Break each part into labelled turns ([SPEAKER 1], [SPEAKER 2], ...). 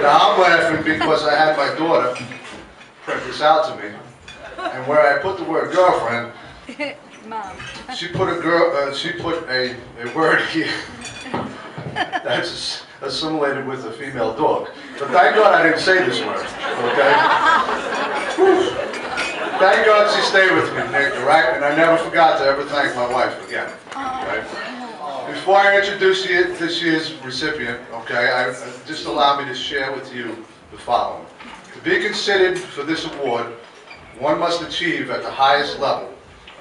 [SPEAKER 1] Now I'm laughing because I had my daughter print this out to me, and where I put the word girlfriend,
[SPEAKER 2] Mom.
[SPEAKER 1] she put a word here that's assimilated with a female dog. But thank God I didn't say this word, okay? Thank God she stayed with me, Nick, all right? And I never forgot to ever thank my wife again, right? Before I introduce you this year's recipient, okay, just allow me to share with you the following. To be considered for this award, one must achieve at the highest level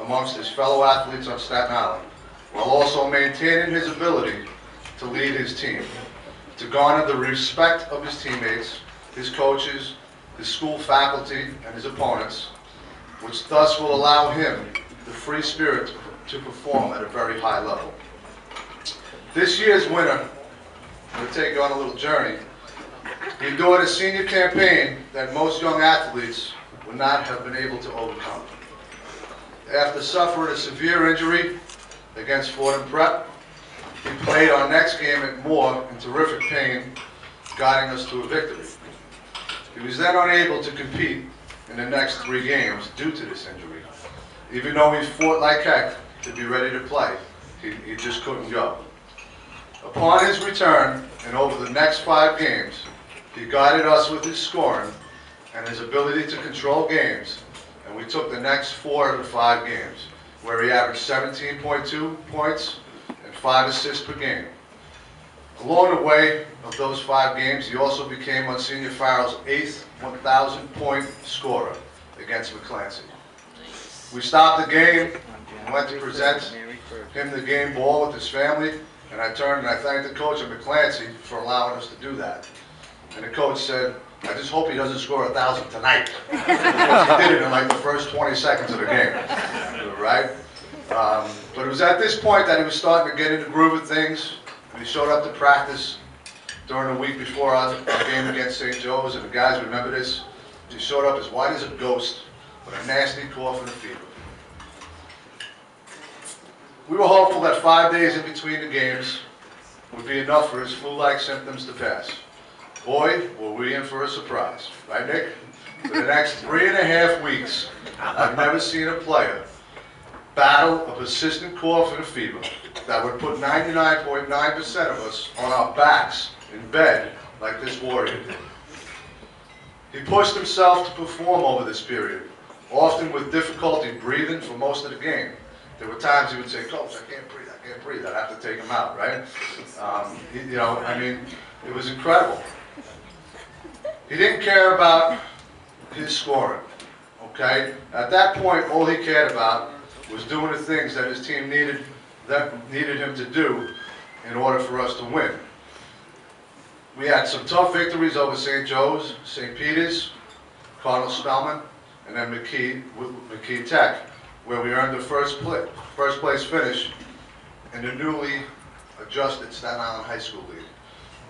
[SPEAKER 1] amongst his fellow athletes on Staten Island, while also maintaining his ability to lead his team, to garner the respect of his teammates, his coaches, his school faculty, and his opponents, which thus will allow him the free spirit to perform at a very high level. This year's winner will take you on a little journey. He endured a senior campaign that most young athletes would not have been able to overcome. After suffering a severe injury against Fordham Prep, he played our next game at Moore in terrific pain, guiding us to a victory. He was then unable to compete in the next 3 games due to this injury. Even though he fought like heck to be ready to play, he just couldn't go. Upon his return, and over the next 5 games, he guided us with his scoring and his ability to control games, and we took the next 4 of the 5 games, where he averaged 17.2 points and 5 assists per game. Along the way of those 5 games, he also became Monsignor Farrell's 8th 1,000-point scorer against McClancy. We stopped the game and went to present him the game ball with his family, and I turned and I thanked the coach at McClancy for allowing us to do that. And the coach said, I just hope he doesn't score 1,000 tonight. Because he did it in like the first 20 seconds of the game, right? But it was at this point that he was starting to get in the groove of things. He showed up to practice during the week before our game against St. Joe's, and the guys remember this. He showed up as white as a ghost with a nasty cough and a fever. We were hopeful that 5 days in between the games would be enough for his flu-like symptoms to pass. Boy, were we in for a surprise. Right, Nick? For the next 3.5 weeks, I've never seen a player battle a persistent cough and a fever that would put 99.9% of us on our backs in bed like this warrior did. He pushed himself to perform over this period, often with difficulty breathing for most of the game. There were times he would say, Coach, I can't breathe, I'd have to take him out, right? It was incredible. He didn't care about his scoring, okay? At that point, all he cared about was doing the things that his team needed him to do in order for us to win. We had some tough victories over St. Joe's, St. Peter's, Cardinal Spellman, and then McKee Tech, where we earned the first place finish in the newly adjusted Staten Island High School League.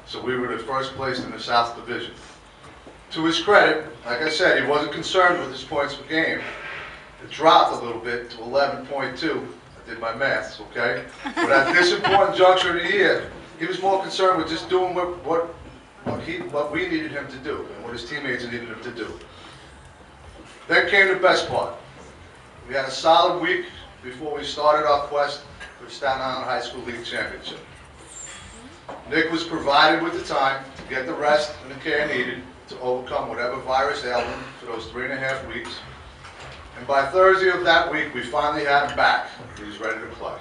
[SPEAKER 1] So we were the first place in the South Division. To his credit, like I said, he wasn't concerned with his points per game. It dropped a little bit to 11.2. I did my maths, okay? But at this important juncture of the year, he was more concerned with just doing what we needed him to do and what his teammates needed him to do. Then came the best part. We had a solid week before we started our quest for the Staten Island High School League Championship. Nick was provided with the time to get the rest and the care needed to overcome whatever virus ailed him for those 3.5 weeks. And by Thursday of that week, we finally had him back. He was ready to play.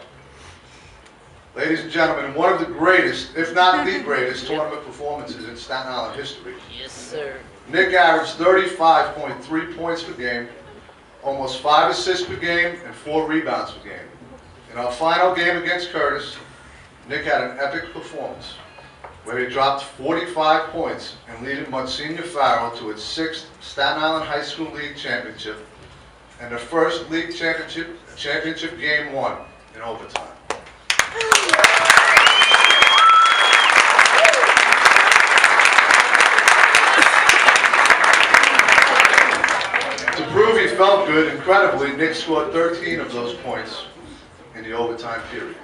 [SPEAKER 1] Ladies and gentlemen, one of the greatest, if not the greatest, tournament performances in Staten Island history.
[SPEAKER 3] Yes, sir.
[SPEAKER 1] Nick averaged 35.3 points per game, almost 5 assists per game, and 4 rebounds per game. In our final game against Curtis, Nick had an epic performance where he dropped 45 points and led Monsignor Farrell to its 6th Staten Island High School League Championship and the first league championship game won in overtime. To prove he felt good, incredibly, Nick scored 13 of those points in the overtime period.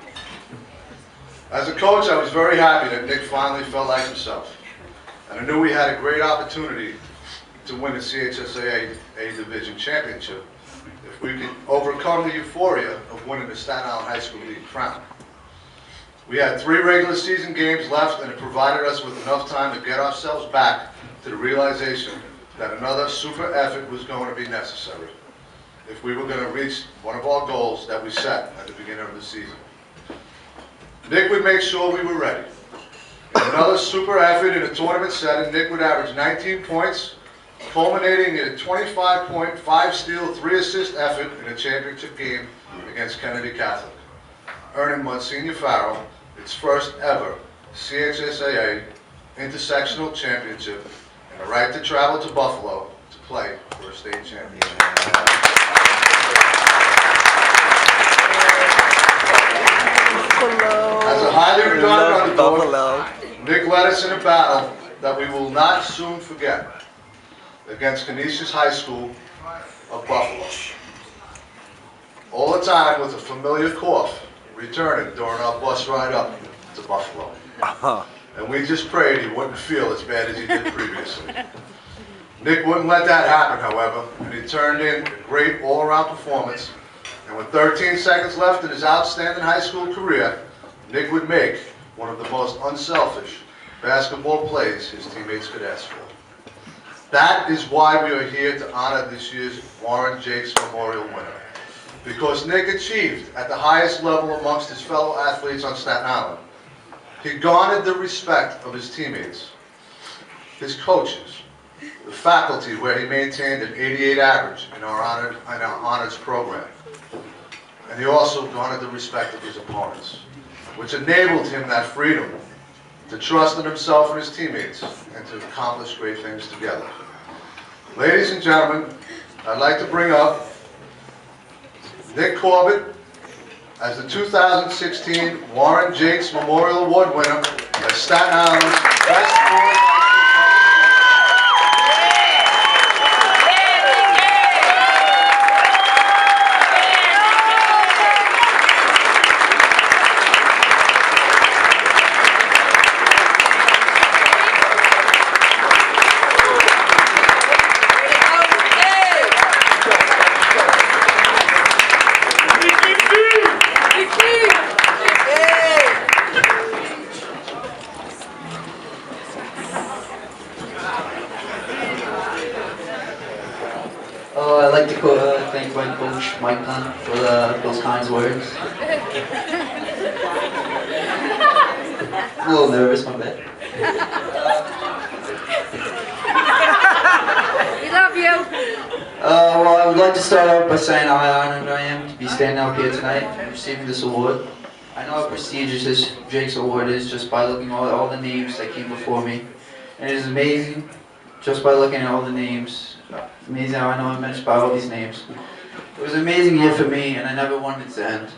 [SPEAKER 1] As a coach, I was very happy that Nick finally felt like himself. And I knew we had a great opportunity to win the CHSAA Division Championship if we could overcome the euphoria of winning the Staten Island High School League crown. We had 3 regular season games left, and it provided us with enough time to get ourselves back to the realization that another super effort was going to be necessary if we were going to reach one of our goals that we set at the beginning of the season. Nick would make sure we were ready. In another super effort in a tournament setting, Nick would average 19 points, culminating in a 25-point, 5-steal, 3-assist effort in a championship game against Kennedy Catholic, earning Monsignor Farrell its first ever CHSAA intersectional championship and the right to travel to Buffalo to play for a state championship. As a highly regarded underdog, Nick led us in a battle that we will not soon forget against Canisius High School of Buffalo. All the time with a familiar cough returning during our bus ride up to Buffalo. And we just prayed he wouldn't feel as bad as he did previously. Nick wouldn't let that happen, however, and he turned in a great all-around performance. And with 13 seconds left in his outstanding high school career, Nick would make one of the most unselfish basketball plays his teammates could ask for. That is why we are here to honor this year's Warren Jaques Memorial winner. Because Nick achieved at the highest level amongst his fellow athletes on Staten Island. He garnered the respect of his teammates, his coaches, the faculty, where he maintained an 88 average in our honors program. And he also garnered the respect of his opponents, which enabled him that freedom to trust in himself and his teammates and to accomplish great things together. Ladies and gentlemen, I'd like to bring up Nick Corbett as the 2016 Warren Jaques Memorial Award winner as Staten Island's Best Boys.
[SPEAKER 2] I'd like to thank my coach, Mike Dunn, for those kind words. I'm a little nervous, my bad.
[SPEAKER 3] We love you.
[SPEAKER 2] Well, I would like to start off by saying how honored I am to be standing up here tonight and receiving this award. I know how prestigious this Jaques Award is just by looking at all the names that came before me. And it is amazing, just by looking at all the names. Amazing how I know I'm mentioned by all these names. It was an amazing year for me, and I never wanted it to end.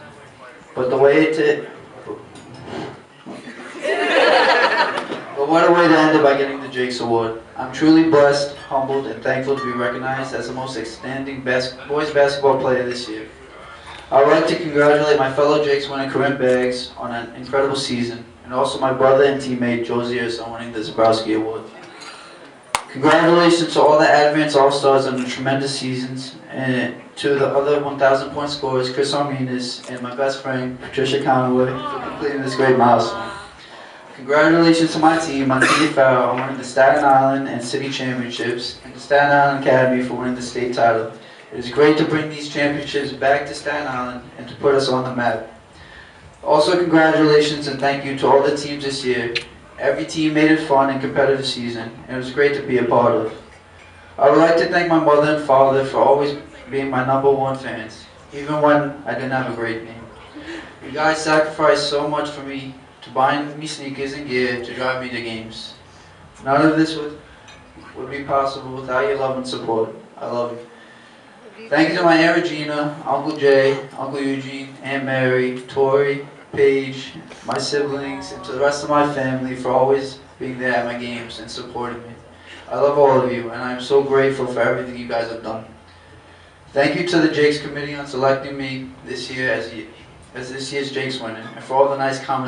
[SPEAKER 2] But what a way to end it by getting the Jaques Award. I'm truly blessed, humbled, and thankful to be recognized as the most outstanding boys basketball player this year. I would like to congratulate my fellow Jaques winner Corinne Baggs on an incredible season, and also my brother and teammate Joe Ziers on winning the Zabrowski Award. Congratulations to all the Advance All-Stars on the tremendous seasons, and to the other 1,000 point scorers, Chris Arminas, and my best friend, Patricia Conway, for completing this great milestone. Congratulations to my team, Monsignor Farrell, on winning the Staten Island and City Championships, and the Staten Island Academy for winning the state title. It is great to bring these championships back to Staten Island and to put us on the map. Also, congratulations and thank you to all the teams this year. Every team made it fun and competitive season, and it was great to be a part of. I would like to thank my mother and father for always being my #1 fans, even when I didn't have a great name. You guys sacrificed so much for me, to buying me sneakers and gear to drive me to games. None of this would be possible without your love and support. I love you. Thank you to my Aunt Regina, Uncle Jay, Uncle Eugene, Aunt Mary, Tori, Paige, my siblings, and to the rest of my family for always being there at my games and supporting me. I love all of you, and I am so grateful for everything you guys have done. Thank you to the Jaques Committee on selecting me this year as this year's Jaques winner, and for all the nice comments.